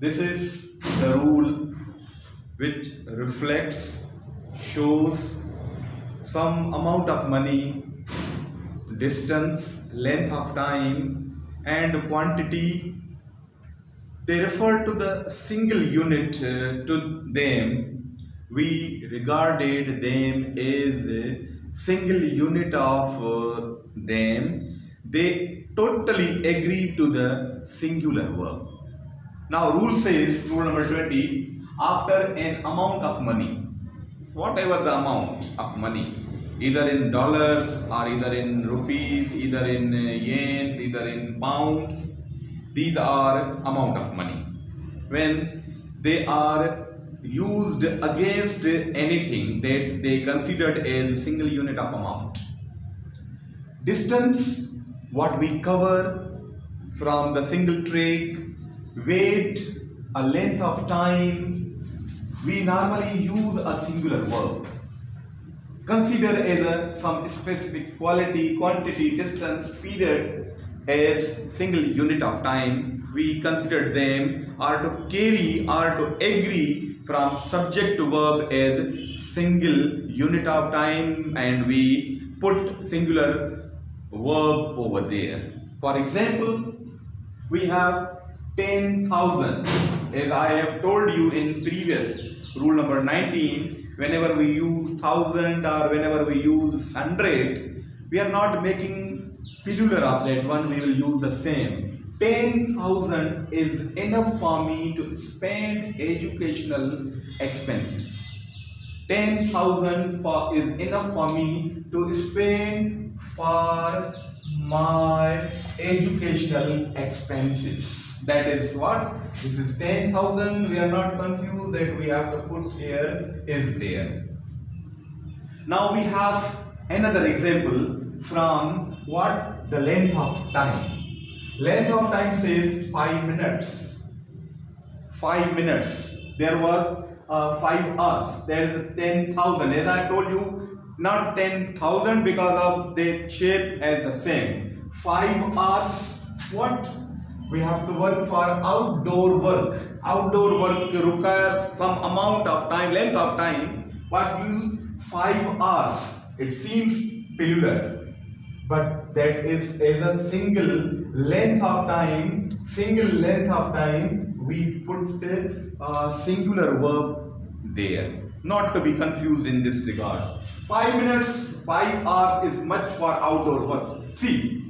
This is the rule which reflects, shows some amount of money, distance, length of time and quantity. They refer to the single unit to them. We regarded them as a single unit of them. They totally agree to the singular verb. Now rule says, rule number 20, after an amount of money, whatever the amount of money, either in dollars or either in rupees, either in yens, either in pounds, these are amount of money. When they are used against anything that they considered as a single unit of amount. Distance, what we cover from the single trek, weight, a length of time, we normally use a singular verb. Consider as some specific quality, quantity, distance, period as single unit of time. We consider them or to carry or to agree from subject to verb as single unit of time, and we put singular verb over there. For example, we have 10,000. As I have told you in previous rule number 19, whenever we use thousand or whenever we use 100, we are not making plural of that one, we will use the same. 10,000 is enough for me to spend educational expenses. 10,000 is enough for me to spend for my educational expenses. That is what? This is 10,000. We are not confused that we have to put here is there. Now we have another example from what? The length of time. Length of time says 5 minutes. 5 minutes. There was 5 hours. There is 10,000. As I told you, not 10,000 because of the shape as the same. 5 hours. What? We have to work for outdoor work. Outdoor work requires some amount of time, length of time. What use? 5 hours. It seems plural, but that is as a single length of time. Single length of time. We put a singular verb there. Not to be confused in this regard. 5 minutes, 5 hours is much for outdoor work. See,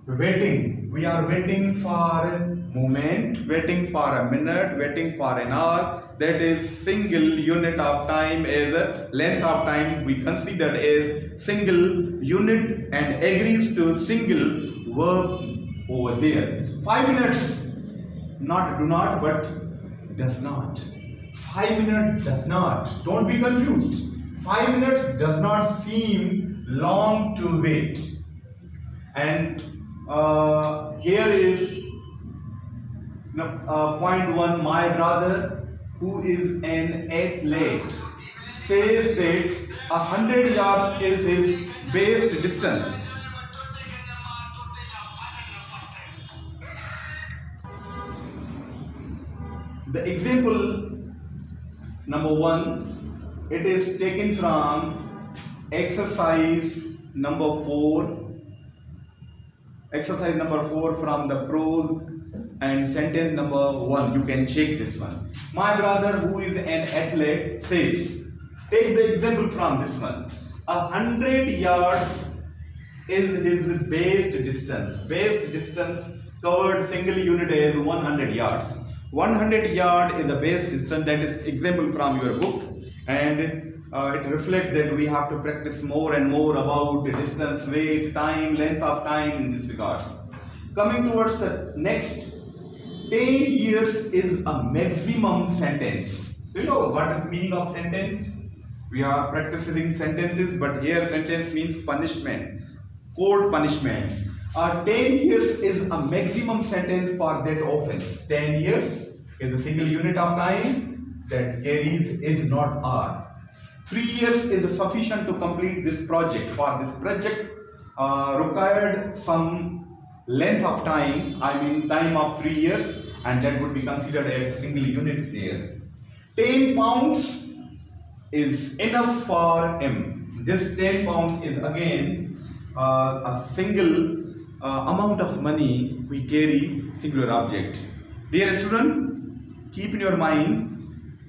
waiting. We are waiting for a moment, waiting for a minute, waiting for an hour. That is single unit of time as a length of time we considered as single unit and agrees to single verb over there. 5 minutes, not do not but does not. 5 minutes does not. Don't be confused. 5 minutes does not seem long to wait. And here is point 1. My brother, who is an athlete, says that 100 yards is his best distance. The example number 1, it is taken from exercise number 4. Exercise number 4 from the prose and sentence number 1. You can check this one. My brother, who is an athlete, says. Take the example from this one. 100 yards is his best distance. Best distance covered single unit is 100 yards. 100 yard is the best distance. That is example from your book, and it reflects that we have to practice more and more about the distance, weight, time, length of time in this regards. Coming towards the next, 10 years is a maximum sentence. Do you know what is the meaning of sentence? We are practicing sentences, but here sentence means punishment, court punishment. 10 years is a maximum sentence for that offense. 10 years is a single unit of time that carries is not R. 3 years is sufficient to complete this project. For this project required some length of time, I mean time of 3 years, and that would be considered as single unit there. 10 pounds is enough for him. This 10 pounds is again a single amount of money we carry singular object. Dear student, keep in your mind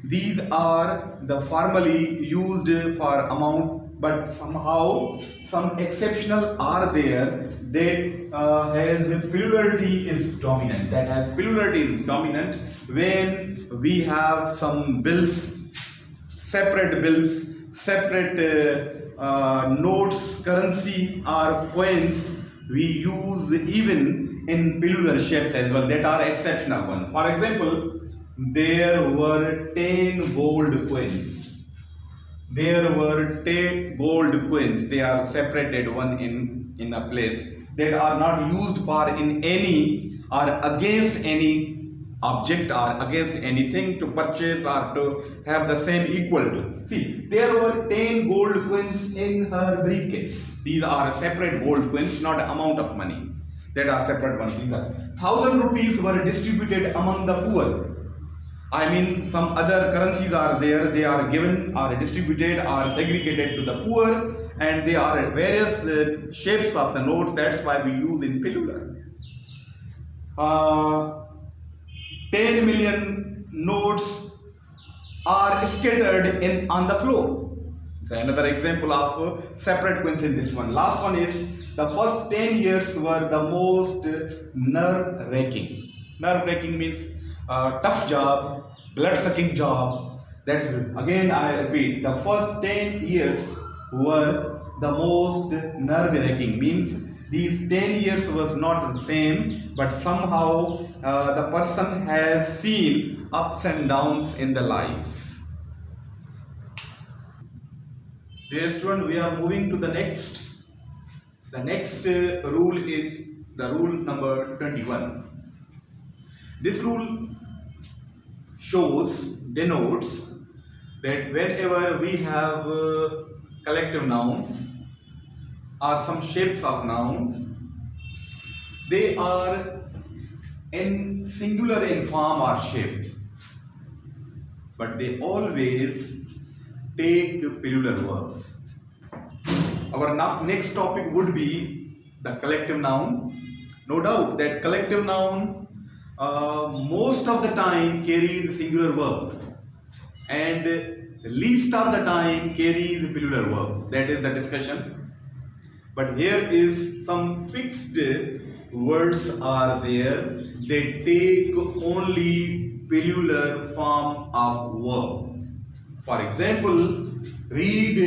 these are the formally used for amount, but somehow some exceptional are there that has plurality is dominant. That has plurality is dominant when we have some bills, separate notes, currency or coins. We use even in plural shapes as well. That are exceptional one. For example, there were 10 gold coins. There were 10 gold coins. They are separated one in a place that are not used for in any or against any object or against anything to purchase or to have the same equal to. See, there were 10 gold coins in her briefcase. These are separate gold coins, not amount of money. That are separate ones. These are 1,000 rupees were distributed among the poor. I mean, some other currencies are there. They are given, or distributed, or segregated to the poor, and they are various shapes of the notes. That's why we use in plural. 10 million notes are scattered on the floor. So another example of separate coins in this one. Last one is the first 10 years were the most nerve-wracking. Nerve-wracking means tough job, blood-sucking job. That's again I repeat, the first 10 years were the most nerve-wracking. Means these 10 years was not the same, but somehow the person has seen ups and downs in the life. Dear student, we are moving to the next. The next rule is the rule number 21. This rule denotes that whenever we have collective nouns or some shapes of nouns, they are in singular in form or shape, but they always take plural verbs. Our next topic would be the collective noun. No doubt that collective noun most of the time carries singular verb and least of the time carries plural verb. That is the discussion. But here is some fixed words are there. They take only plural form of verb. For example, read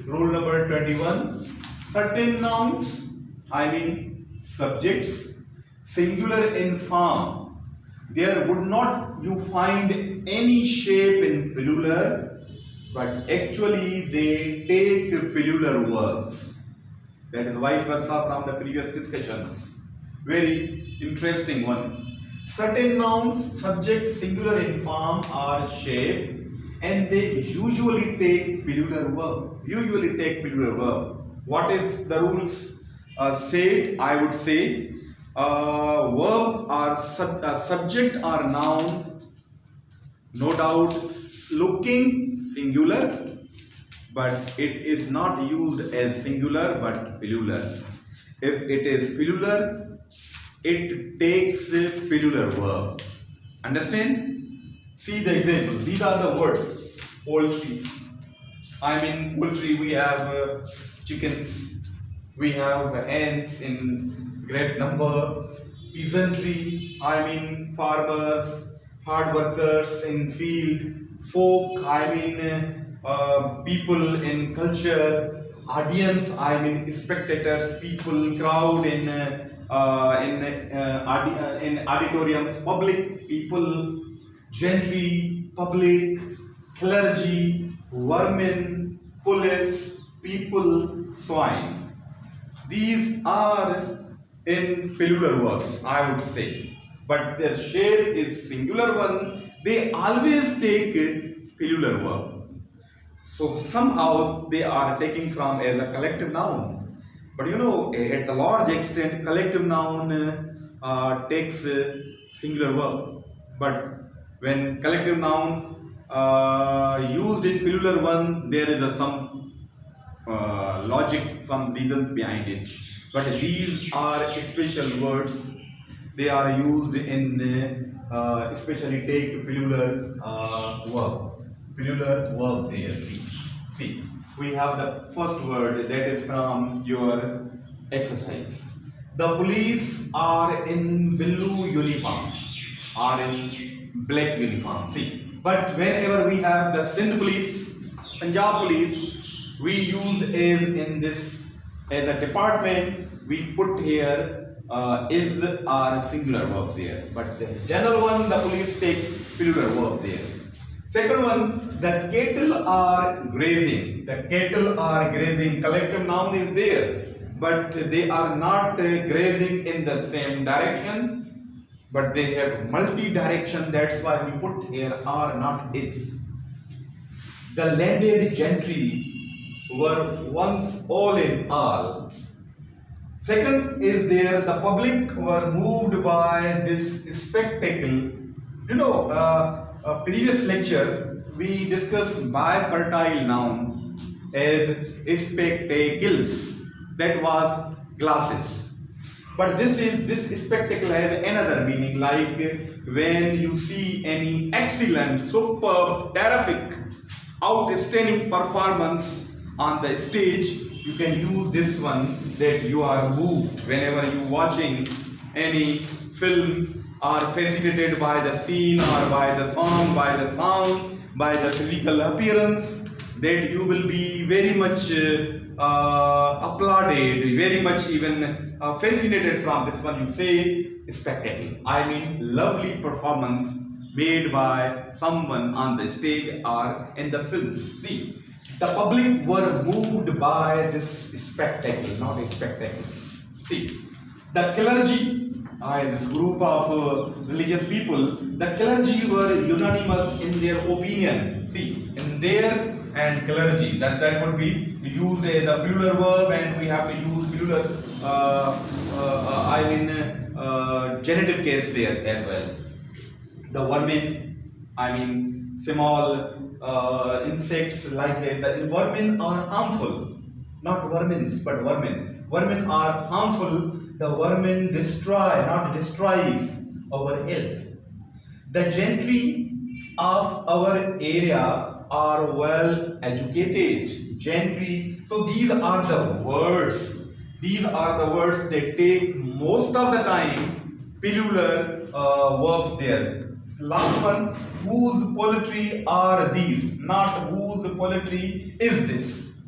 rule number 21. Certain nouns, I mean subjects, singular in form, there would not you find any shape in plural, but actually they take plural verbs. That is vice versa from the previous discussions. Very interesting one. Certain nouns, subject, singular in form or shape, and they usually take plural verb. What is the rules said? I would say verb or subject or noun, no doubt looking singular, but it is not used as singular but plural. If it is plural, it takes a plural verb. Understand? See the example. These are the words. Poultry. I mean poultry, we have chickens, we have ants in great number. Peasantry, I mean farmers, hard workers in field. Folk, I mean people in culture. Audience, I mean spectators, people, crowd in auditoriums. Public, people. Gentry, public, clergy, vermin, police, people, swine. These are in plural verbs, I would say, but their shape is singular one. They always take a plural verb. So somehow they are taking from as a collective noun. But you know, at the large extent, collective noun takes a singular verb. But when collective noun used in plural one, there is some logic, some reasons behind it. But these are special words. They are used in especially take plural verb. Plural verb there. See, we have the first word that is from your exercise. The police are in blue uniform, are in black uniform. See, but whenever we have the Sindh police, Punjab police, we use is in this as a department. We put here is our singular verb there. But the general one, the police takes plural verb there. Second one, the cattle are grazing. The cattle are grazing. Collective noun is there, but they are not grazing in the same direction, but they have multi-direction. That's why we put here are, not is. The landed gentry were once all in all. Second is there, the public were moved by this spectacle. You know, previous lecture we discussed bipartile noun as spectacles, that was glasses. But this spectacle has another meaning, like when you see any excellent, superb, terrific, outstanding performance on the stage, you can use this one, that you are moved whenever you watching any film, are fascinated by the scene or by the song, by the sound, by the physical appearance, that you will be very much applauded, very much even fascinated from this one. You say spectacle. I mean lovely performance made by someone on the stage or in the films. See, the public were moved by this spectacle, not spectacles. See, the clergy, this group of religious people, the clergy were unanimous in their opinion. See, in their and clergy, that would be used as a plural verb, and we have to use plural, genitive case there as well. The vermin, small insects like that. The vermin are harmful, not vermins, but vermin. Vermin are harmful. The vermin destroy, not destroys our health. The gentry of our area are well educated. Gentry. So these are the words. These are the words that take most of the time plural verbs there. Last one, whose poetry are these, not whose poetry is this.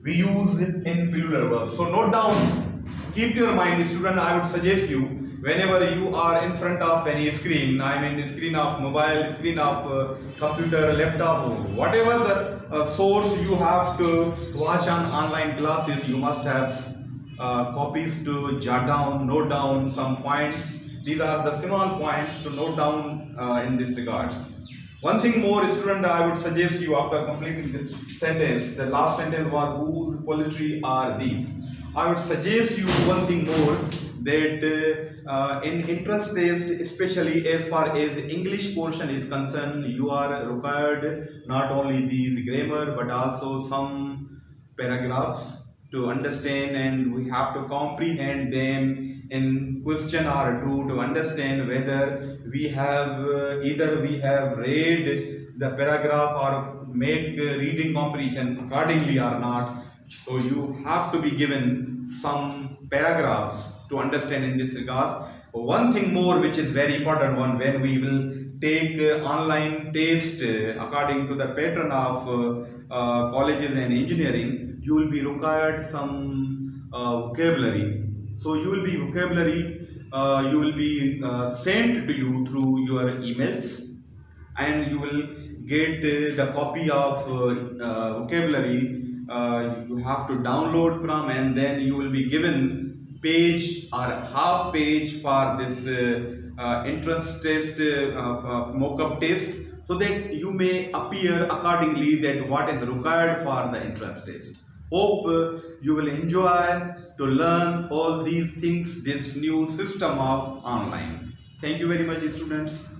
We use it in plural verbs. So note down, keep your mind, student. I would suggest you, whenever you are in front of any screen, the screen of mobile, the screen of computer, laptop, whatever the source you have to watch on online classes, you must have copies to jot down, note down some points. These are the small points to note down in this regards. One thing more, student, I would suggest you after completing this sentence, the last sentence was whose poetry are these. I would suggest you one thing more, that in interest test, especially as far as English portion is concerned, you are required not only these grammar but also some paragraphs to understand, and we have to comprehend them in question or two to understand whether we have either we have read the paragraph or make reading comprehension accordingly or not. So you have to be given some paragraphs to understand in this regard. One thing more which is very important one, when we will take online test according to the pattern of colleges and engineering, you will be required some vocabulary. So you will be vocabulary, you will be sent to you through your emails, and you will get the copy of vocabulary you have to download from, and then you will be given page or half page for this entrance test, mock-up test, so that you may appear accordingly that what is required for the entrance test. Hope you will enjoy to learn all these things, this new system of online. Thank you very much, students.